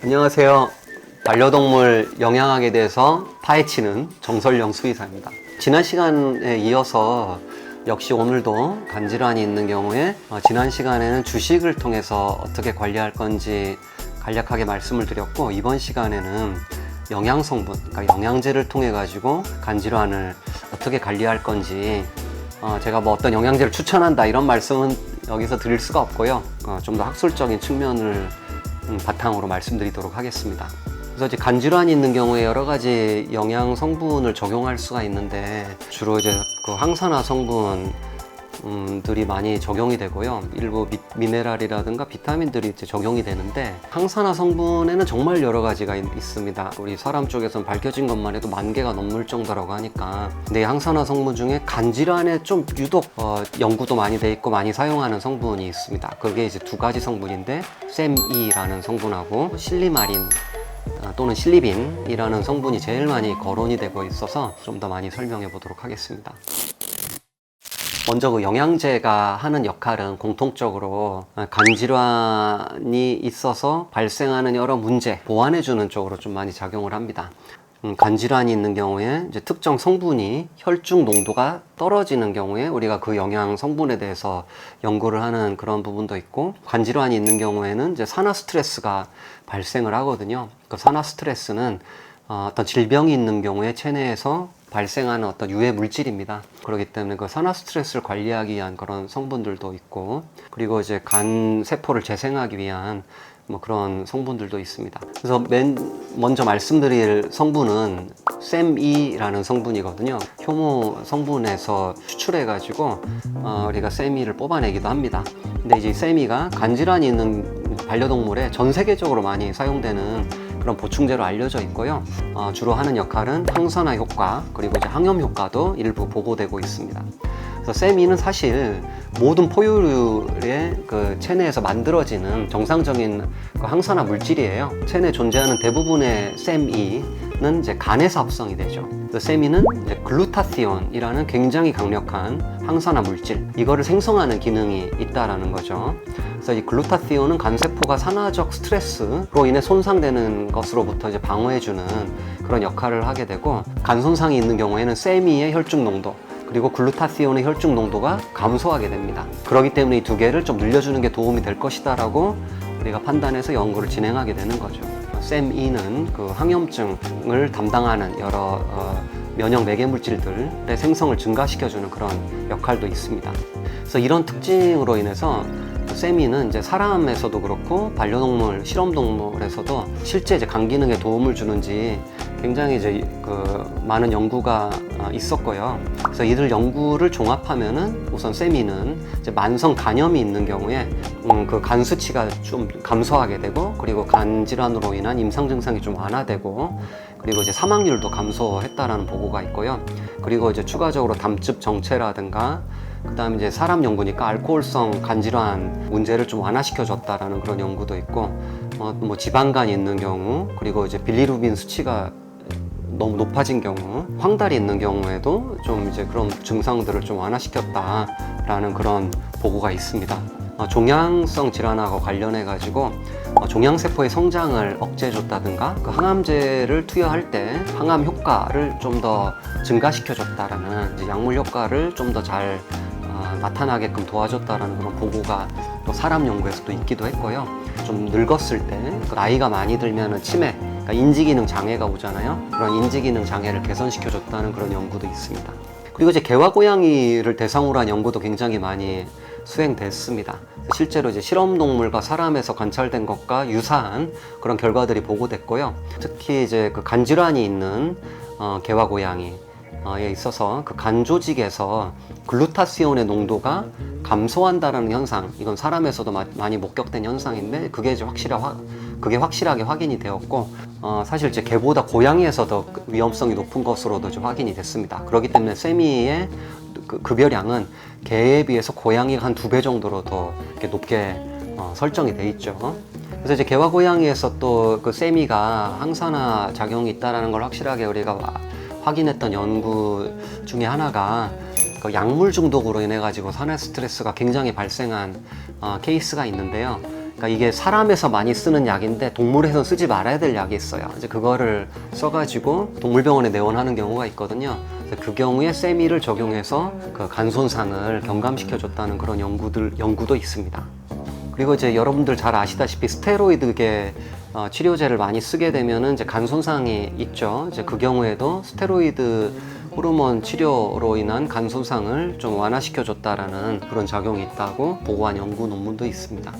안녕하세요. 반려동물 영양학에 대해서 파헤치는 정설영 수의사입니다. 지난 시간에 이어서 역시 오늘도 간질환이 있는 경우에 지난 시간에는 주식을 통해서 어떻게 관리할 건지 간략하게 말씀을 드렸고, 이번 시간에는 영양성분, 그러니까 영양제를 통해 가지고 간질환을 어떻게 관리할 건지, 제가 뭐 어떤 영양제를 추천한다 이런 말씀은 여기서 드릴 수가 없고요. 좀 더 학술적인 측면을 바탕으로 말씀드리도록 하겠습니다. 그래서 이제 간질환이 있는 경우에 여러 가지 영양 성분을 적용할 수가 있는데, 주로 이제 그 항산화 성분들이 많이 적용이 되고요. 일부 미네랄이라든가 비타민들이 이제 적용이 되는데, 항산화 성분에는 정말 여러 가지가 있습니다. 우리 사람 쪽에서는 밝혀진 것만 해도 10,000개가 넘을 정도라고 하니까. 근데 이 항산화 성분 중에 간질환에 좀 유독 연구도 많이 돼 있고 많이 사용하는 성분이 있습니다. 그게 이제 두 가지 성분인데, 샘E라는 성분하고 실리마린 또는 실리빈이라는 성분이 제일 많이 거론이 되고 있어서 좀 더 많이 설명해 보도록 하겠습니다. 먼저 그 영양제가 하는 역할은 공통적으로 간질환이 있어서 발생하는 여러 문제 보완해 주는 쪽으로 좀 많이 작용을 합니다. 간질환이 있는 경우에 이제 특정 성분이 혈중 농도가 떨어지는 경우에 우리가 그 영양 성분에 대해서 연구를 하는 그런 부분도 있고, 간질환이 있는 경우에는 이제 산화 스트레스가 발생을 하거든요. 그 산화 스트레스는 어떤 질병이 있는 경우에 체내에서 발생하는 어떤 유해 물질입니다. 그렇기 때문에 그 산화 스트레스를 관리하기 위한 그런 성분들도 있고, 그리고 이제 간 세포를 재생하기 위한 뭐 그런 성분들도 있습니다. 그래서 먼저 말씀드릴 성분은 샘E라는 성분이거든요. 효모 성분에서 추출해 가지고 우리가 샘E를 뽑아내기도 합니다. 근데 이제 샘E가 간질환이 있는 반려동물에 전 세계적으로 많이 사용되는 그런 보충제로 알려져 있고요. 주로 하는 역할은 항산화 효과, 그리고 이제 항염 효과도 일부 보고되고 있습니다. 그래서 샘E는 사실 모든 포유류의 그 체내에서 만들어지는 정상적인 그 항산화 물질이에요. 체내에 존재하는 대부분의 샘E는 이제 간에서 합성이 되죠. 그래서 샘E는 이제 글루타티온이라는 굉장히 강력한 항산화 물질, 이거를 생성하는 기능이 있다라는 거죠. 그래서 이 글루타티온은 간세포가 산화적 스트레스로 인해 손상되는 것으로부터 이제 방어해주는 그런 역할을 하게 되고, 간 손상이 있는 경우에는 샘E의 혈중 농도, 그리고 글루타티온의 혈중 농도가 감소하게 됩니다. 그렇기 때문에 이 두 개를 좀 늘려주는 게 도움이 될 것이다 라고 우리가 판단해서 연구를 진행하게 되는 거죠. 샘E는 그 항염증을 담당하는 여러 면역 매개 물질들의 생성을 증가시켜주는 그런 역할도 있습니다. 그래서 이런 특징으로 인해서 샘E는 이제 사람에서도 그렇고 반려동물, 실험동물에서도 실제 이제 간 기능에 도움을 주는지 굉장히 이제 많은 연구가 있었고요. 그래서 이들 연구를 종합하면은 우선 샘E는 이제 만성 간염이 있는 경우에 그 간 수치가 좀 감소하게 되고, 그리고 간 질환으로 인한 임상 증상이 좀 완화되고, 그리고 이제 사망률도 감소했다라는 보고가 있고요. 그리고 이제 추가적으로 담즙 정체라든가, 그 다음에 이제 사람 연구니까 알코올성 간질환 문제를 좀 완화시켜줬다라는 그런 연구도 있고, 뭐 지방간이 있는 경우, 그리고 이제 빌리루빈 수치가 너무 높아진 경우, 황달이 있는 경우에도 좀 이제 그런 증상들을 좀 완화시켰다라는 그런 보고가 있습니다. 종양성 질환하고 관련해 가지고 종양세포의 성장을 억제해줬다든가, 그 항암제를 투여할 때 항암 효과를 좀 더 증가시켜줬다라는, 이제 약물 효과를 좀 더 잘 나타나게끔 도와줬다라는 그런 보고가 또 사람 연구에서 또 있기도 했고요. 좀 늙었을 때, 나이가 많이 들면은 치매, 그러니까 인지기능 장애가 오잖아요. 그런 인지기능 장애를 개선시켜줬다는 그런 연구도 있습니다. 그리고 이제 개와 고양이를 대상으로 한 연구도 굉장히 많이 수행됐습니다. 실제로 이제 실험동물과 사람에서 관찰된 것과 유사한 그런 결과들이 보고됐고요. 특히 이제 그 간질환이 있는 개와 고양이에 있어서 그 간 조직에서 글루타티온의 농도가 감소한다는 현상, 이건 사람에서도 많이 목격된 현상인데, 그게 이제 확실하게 확인이 되었고, 사실 이제 개보다 고양이에서도 위험성이 높은 것으로도 좀 확인이 됐습니다. 그렇기 때문에 샘E의 급여량은 개에 비해서 고양이가 한 2배 정도로 더 이렇게 높게 설정이 돼 있죠. 그래서 이제 개와 고양이에서 또 그 샘E가 항산화 작용이 있다는 걸 확실하게 우리가 확인했던 연구 중에 하나가 그 약물 중독으로 인해 가지고 산화 스트레스가 굉장히 발생한 케이스가 있는데요. 그러니까 이게 사람에서 많이 쓰는 약인데 동물에서 쓰지 말아야 될 약이 있어요. 이제 그거를 써가지고 동물병원에 내원하는 경우가 있거든요. 그 경우에 세미를 적용해서 그 간 손상을 경감시켜줬다는 그런 연구도 있습니다. 그리고 이제 여러분들 잘 아시다시피 스테로이드계 치료제를 많이 쓰게 되면은 이제 간 손상이 있죠. 이제 그 경우에도 스테로이드 호르몬 치료로 인한 간 손상을 좀 완화시켜줬다라는 그런 작용이 있다고 보고한 연구 논문도 있습니다.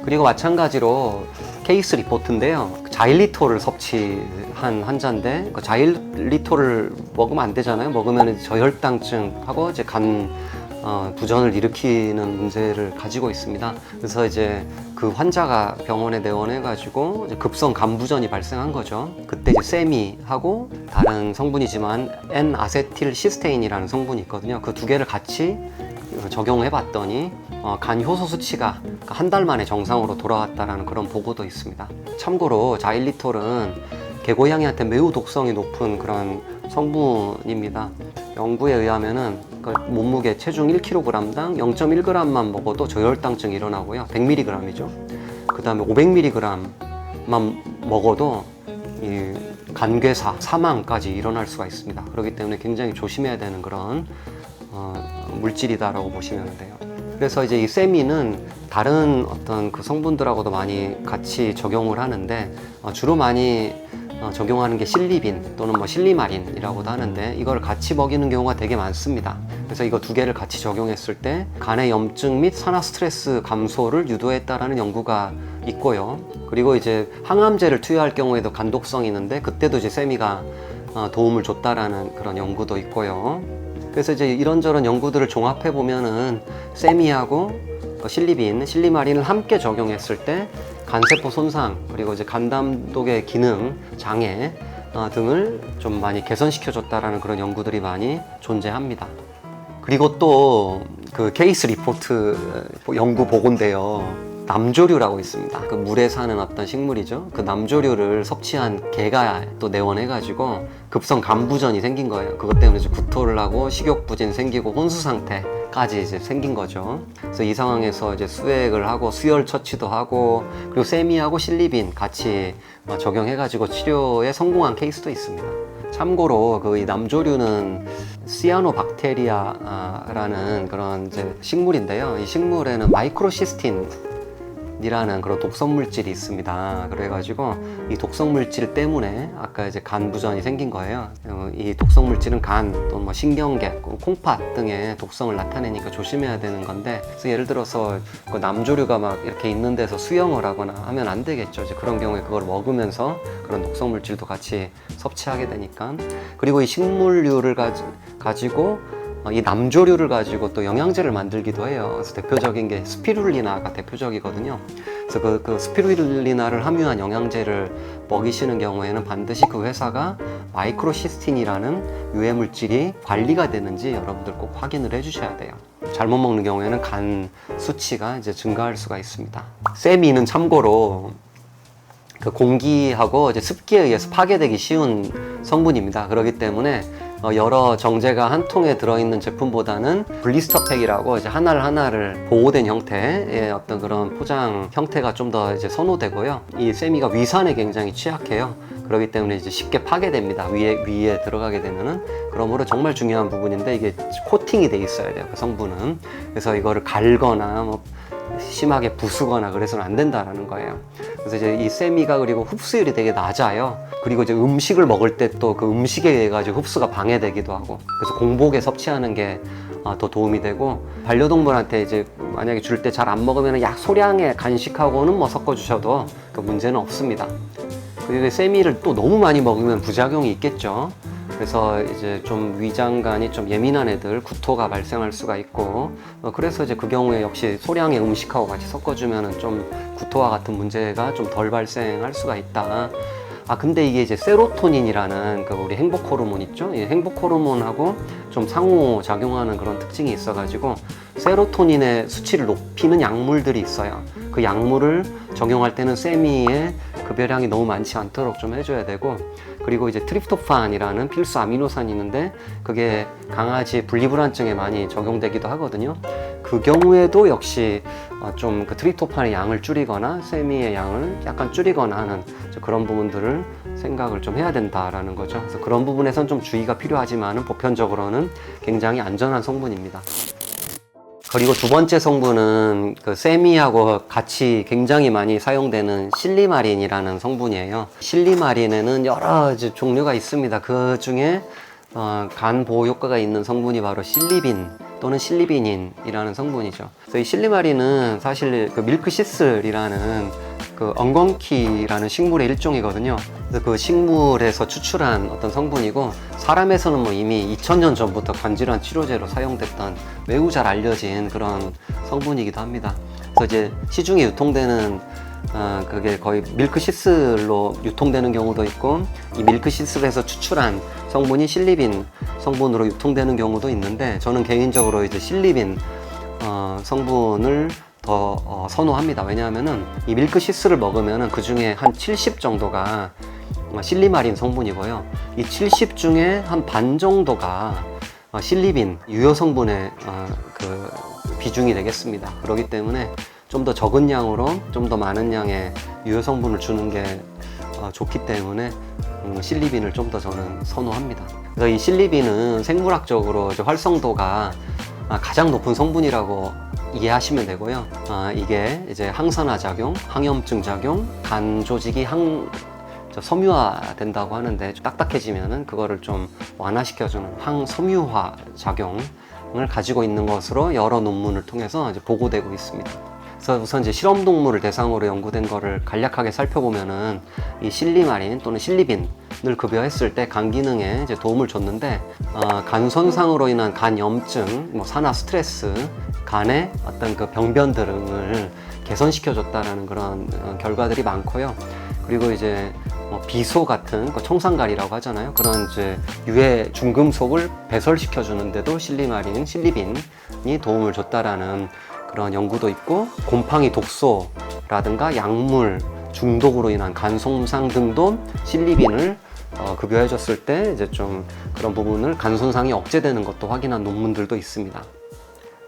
그리고 마찬가지로 케이스 리포트인데요. 자일리톨을 섭취한 환자인데 그 자일리톨을 먹으면 안 되잖아요. 먹으면 저혈당증하고 이제 간 부전을 일으키는 문제를 가지고 있습니다. 그래서 이제 그 환자가 병원에 내원해가지고 이제 급성 간부전이 발생한 거죠. 그때 이제 세미하고 다른 성분이지만 N-아세틸시스테인이라는 성분이 있거든요. 그 두 개를 같이 적용해 봤더니 간 효소 수치가 한 달 만에 정상으로 돌아왔다라는 그런 보고도 있습니다. 참고로 자일리톨은 개고양이한테 매우 독성이 높은 그런 성분입니다. 연구에 의하면은 그 몸무게 체중 1kg당 0.1g만 먹어도 저혈당증이 일어나고요. 100mg이죠. 그 다음에 500mg만 먹어도 이 간괴사, 사망까지 일어날 수가 있습니다. 그렇기 때문에 굉장히 조심해야 되는 그런 물질이다라고 보시면 돼요. 그래서 이제 이 세미는 다른 어떤 그 성분들하고도 많이 같이 적용을 하는데 주로 많이 적용하는 게 실리빈 또는 뭐 실리마린이라고도 하는데 이걸 같이 먹이는 경우가 되게 많습니다. 그래서 이거 두 개를 같이 적용했을 때 간의 염증 및 산화 스트레스 감소를 유도했다라는 연구가 있고요. 그리고 이제 항암제를 투여할 경우에도 간독성이 있는데 그때도 이제 세미가 도움을 줬다라는 그런 연구도 있고요. 그래서 이제 이런저런 연구들을 종합해 보면은 세미하고 실리빈, 실리마린을 함께 적용했을 때 간세포 손상 그리고 이제 간담독의 기능 장애 등을 좀 많이 개선시켜줬다라는 그런 연구들이 많이 존재합니다. 그리고 또 그 케이스 리포트 연구 보고인데요. 남조류라고 있습니다. 그 물에 사는 어떤 식물이죠. 그 남조류를 섭취한 개가 또 내원해가지고 급성 간부전이 생긴 거예요. 그것 때문에 이제 구토를 하고 식욕부진 생기고 혼수 상태까지 이제 생긴 거죠. 그래서 이 상황에서 이제 수액을 하고 수혈 처치도 하고 그리고 세미하고 실리빈 같이 적용해가지고 치료에 성공한 케이스도 있습니다. 참고로 그 이 남조류는 시아노박테리아라는 그런 이제 식물인데요. 이 식물에는 마이크로시스틴 이라는 그런 독성 물질이 있습니다. 그래가지고 이 독성 물질 때문에 아까 이제 간 부전이 생긴 거예요. 이 독성 물질은 간 또 뭐 신경계, 콩팥 등의 독성을 나타내니까 조심해야 되는 건데, 그래서 예를 들어서 그 남조류가 막 이렇게 있는 데서 수영을 하거나 하면 안 되겠죠. 이제 그런 경우에 그걸 먹으면서 그런 독성 물질도 같이 섭취하게 되니까. 그리고 이 식물류를 가지고 이 남조류를 가지고 또 영양제를 만들기도 해요. 그래서 대표적인 게 스피룰리나가 대표적이거든요. 그래서 그 스피룰리나를 함유한 영양제를 먹이시는 경우에는 반드시 그 회사가 마이크로시스틴이라는 유해 물질이 관리가 되는지 여러분들 꼭 확인을 해주셔야 돼요. 잘못 먹는 경우에는 간 수치가 이제 증가할 수가 있습니다. 세미는 참고로 그 공기하고 이제 습기에 의해서 파괴되기 쉬운 성분입니다. 그렇기 때문에 여러 정제가 한 통에 들어있는 제품보다는 블리스터팩이라고 이제 하나를 보호된 형태의 어떤 그런 포장 형태가 좀 더 이제 선호되고요. 이 세미가 위산에 굉장히 취약해요. 그렇기 때문에 이제 쉽게 파괴됩니다. 위에 들어가게 되면은. 그러므로 정말 중요한 부분인데 이게 코팅이 돼 있어야 돼요. 그 성분은. 그래서 이거를 갈거나 뭐 심하게 부수거나 그래서는 안 된다라는 거예요. 그래서 이제 이 세미가 그리고 흡수율이 되게 낮아요. 그리고 이제 음식을 먹을 때 또 그 음식에 의해 가지고 흡수가 방해되기도 하고, 그래서 공복에 섭취하는 게 더 도움이 되고, 반려동물한테 이제 만약에 줄 때 잘 안 먹으면 약 소량의 간식하고는 뭐 섞어 주셔도 그 문제는 없습니다. 그리고 세미를 또 너무 많이 먹으면 부작용이 있겠죠. 그래서 이제 좀 위장관이 좀 예민한 애들 구토가 발생할 수가 있고, 그래서 이제 그 경우에 역시 소량의 음식하고 같이 섞어주면은 좀 구토와 같은 문제가 좀 덜 발생할 수가 있다. 근데 이게 이제 세로토닌이라는 그 우리 행복 호르몬 있죠? 이 행복 호르몬하고 좀 상호 작용하는 그런 특징이 있어가지고 세로토닌의 수치를 높이는 약물들이 있어요. 그 약물을 적용할 때는 세미의 급여량이 너무 많지 않도록 좀 해줘야 되고, 그리고 이제 트립토판이라는 필수 아미노산이 있는데 그게 강아지 분리불안증에 많이 적용되기도 하거든요. 그 경우에도 역시 좀 그 트립토판의 양을 줄이거나 세미의 양을 약간 줄이거나 하는 그런 부분들을 생각을 좀 해야 된다라는 거죠. 그래서 그런 부분에선 좀 주의가 필요하지만은 보편적으로는 굉장히 안전한 성분입니다. 그리고 두 번째 성분은 그 세미하고 같이 굉장히 많이 사용되는 실리마린이라는 성분이에요. 실리마린에는 여러 종류가 있습니다. 그 중에 간 보호 효과가 있는 성분이 바로 실리빈 또는 실리비닌이라는 성분이죠. 그래서 이 실리마린은 사실 그 밀크시슬이라는 그 엉겅퀴라는 식물의 일종이거든요. 그래서 그 식물에서 추출한 어떤 성분이고 사람에서는 뭐 이미 2000년 전부터 관질환 치료제로 사용됐던 매우 잘 알려진 그런 성분이기도 합니다. 그래서 이제 시중에 유통되는 그게 거의 밀크시슬로 유통되는 경우도 있고 이 밀크시슬에서 추출한 성분이 실리빈 성분으로 유통되는 경우도 있는데 저는 개인적으로 이제 실리빈 성분을 더 선호합니다. 왜냐하면은 이 밀크시슬을 먹으면은 그 중에 한 70 정도가 실리마린 성분이고요. 이 70 중에 한 반 정도가 실리빈 유효 성분의 그 비중이 되겠습니다. 그렇기 때문에 좀 더 적은 양으로 좀 더 많은 양의 유효 성분을 주는 게 좋기 때문에 실리빈을 좀 더 저는 선호합니다. 그래서 이 실리빈은 생물학적으로 활성도가 가장 높은 성분이라고 이해하시면 되고요. 이게 이제 항산화 작용, 항염증 작용, 간 조직이 섬유화 된다고 하는데 좀 딱딱해지면은 그거를 좀 완화시켜주는 항섬유화 작용을 가지고 있는 것으로 여러 논문을 통해서 이제 보고되고 있습니다. 그래서 우선 이제 실험 동물을 대상으로 연구된 거를 간략하게 살펴보면은 이 실리마린 또는 실리빈을 급여했을 때 간 기능에 이제 도움을 줬는데 간 손상으로 인한 간 염증, 뭐 산화 스트레스, 간의 어떤 그 병변 등을 개선시켜줬다라는 그런 결과들이 많고요. 그리고 이제 비소 같은 청산가리라고 하잖아요. 그런 이제 유해 중금속을 배설시켜 주는데도 실리마린, 실리빈이 도움을 줬다라는 그런 연구도 있고, 곰팡이 독소라든가 약물 중독으로 인한 간 손상 등도 실리빈을 급여해 줬을 때 이제 좀 그런 부분을 간 손상이 억제되는 것도 확인한 논문들도 있습니다.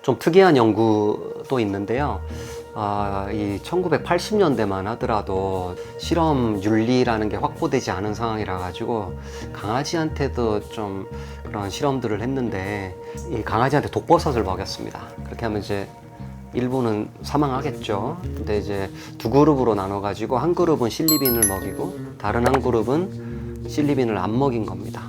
좀 특이한 연구도 있는데요. 이 1980년대만 하더라도 실험 윤리라는 게 확보되지 않은 상황이라 가지고 강아지한테도 좀 그런 실험들을 했는데 이 강아지한테 독버섯을 먹였습니다. 그렇게 하면 이제 일부는 사망하겠죠. 근데 이제 두 그룹으로 나눠 가지고 한 그룹은 실리빈을 먹이고 다른 한 그룹은 실리빈을 안 먹인 겁니다.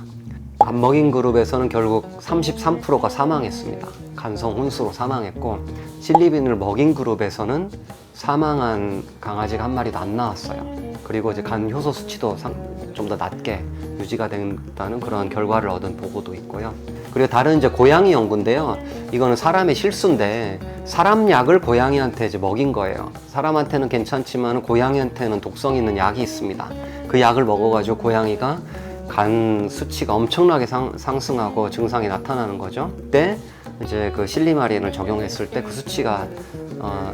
안 먹인 그룹에서는 결국 33%가 사망했습니다. 간성 혼수로 사망했고, 실리빈을 먹인 그룹에서는 사망한 강아지가 한 마리도 안 나왔어요. 그리고 이제 간 효소 수치도 좀 더 낮게 유지가 된다는 그런 결과를 얻은 보고도 있고요. 그리고 다른 이제 고양이 연구인데요. 이거는 사람의 실수인데 사람 약을 고양이한테 이제 먹인 거예요. 사람한테는 괜찮지만 고양이한테는 독성 있는 약이 있습니다. 그 약을 먹어가지고 고양이가 간 수치가 엄청나게 상승하고 증상이 나타나는 거죠. 그때 이제 그 실리마린을 적용했을 때 그 수치가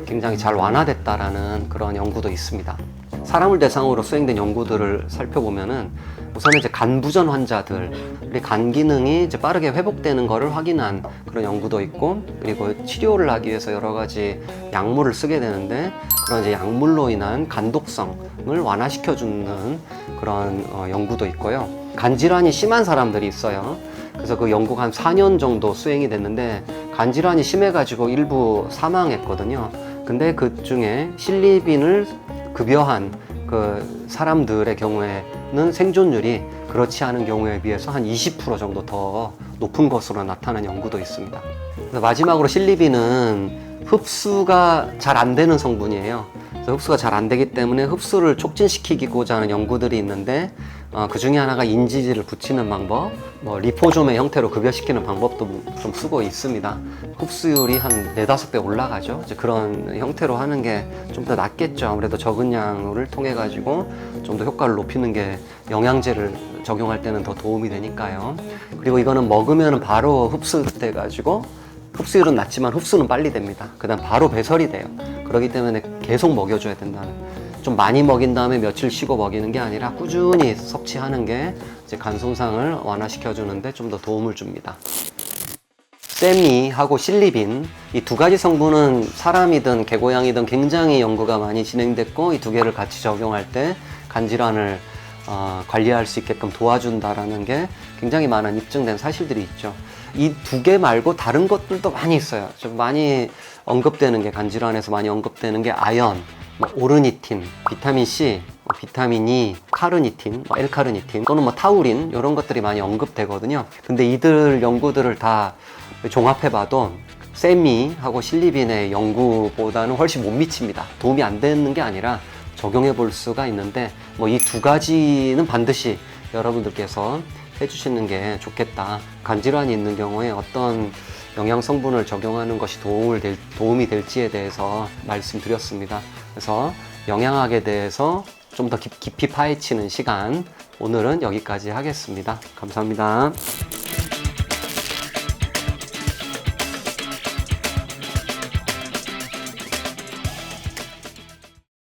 굉장히 잘 완화됐다라는 그런 연구도 있습니다. 사람을 대상으로 수행된 연구들을 살펴보면은 우선 이제 간 부전 환자들의 간 기능이 이제 빠르게 회복되는 것을 확인한 그런 연구도 있고, 그리고 치료를 하기 위해서 여러 가지 약물을 쓰게 되는데 그런 이제 약물로 인한 간 독성을 완화시켜주는 그런 연구도 있고요. 간 질환이 심한 사람들이 있어요. 그래서 그 연구가 한 4년 정도 수행이 됐는데 간 질환이 심해가지고 일부 사망했거든요. 근데 그 중에 실리빈을 급여한 그 사람들의 경우에는 생존율이 그렇지 않은 경우에 비해서 한 20% 정도 더 높은 것으로 나타난 연구도 있습니다. 마지막으로 실리빈은 흡수가 잘 안 되는 성분이에요. 그래서 흡수가 잘 안 되기 때문에 흡수를 촉진시키고자 하는 연구들이 있는데 그 중에 하나가 인지질을 붙이는 방법, 리포솜의 형태로 급여시키는 방법도 좀 쓰고 있습니다. 흡수율이 한 4-5배 올라가죠. 이제 그런 형태로 하는 게 좀 더 낫겠죠. 아무래도 적은 양을 통해 가지고 좀 더 효과를 높이는 게 영양제를 적용할 때는 더 도움이 되니까요. 그리고 이거는 먹으면 바로 흡수돼 가지고 흡수율은 낮지만 흡수는 빨리 됩니다. 그 다음 바로 배설이 돼요. 그렇기 때문에 계속 먹여줘야 된다는, 좀 많이 먹인 다음에 며칠 쉬고 먹이는 게 아니라 꾸준히 섭취하는 게 이제 간 손상을 완화시켜 주는데 좀 더 도움을 줍니다. 세미하고 실리빈, 이 두 가지 성분은 사람이든 개고양이든 굉장히 연구가 많이 진행됐고, 이 두 개를 같이 적용할 때 간질환을 관리할 수 있게끔 도와준다라는 게 굉장히 많은 입증된 사실들이 있죠. 이 두 개 말고 다른 것들도 많이 있어요. 좀 많이 언급되는 게, 간질환에서 많이 언급되는 게 아연, 오르니틴, 비타민C, 비타민 E, 카르니틴, L카르니틴 또는 타우린, 이런 것들이 많이 언급되거든요. 근데 이들 연구들을 다 종합해봐도 세미하고 실리빈의 연구보다는 훨씬 못 미칩니다. 도움이 안 되는 게 아니라 적용해 볼 수가 있는데, 이 두 가지는 반드시 여러분들께서 해주시는 게 좋겠다. 간질환이 있는 경우에 어떤 영양 성분을 적용하는 것이 도움이 될지에 대해서 말씀드렸습니다. 그래서 영양학에 대해서 좀 더 깊이 파헤치는 시간, 오늘은 여기까지 하겠습니다. 감사합니다.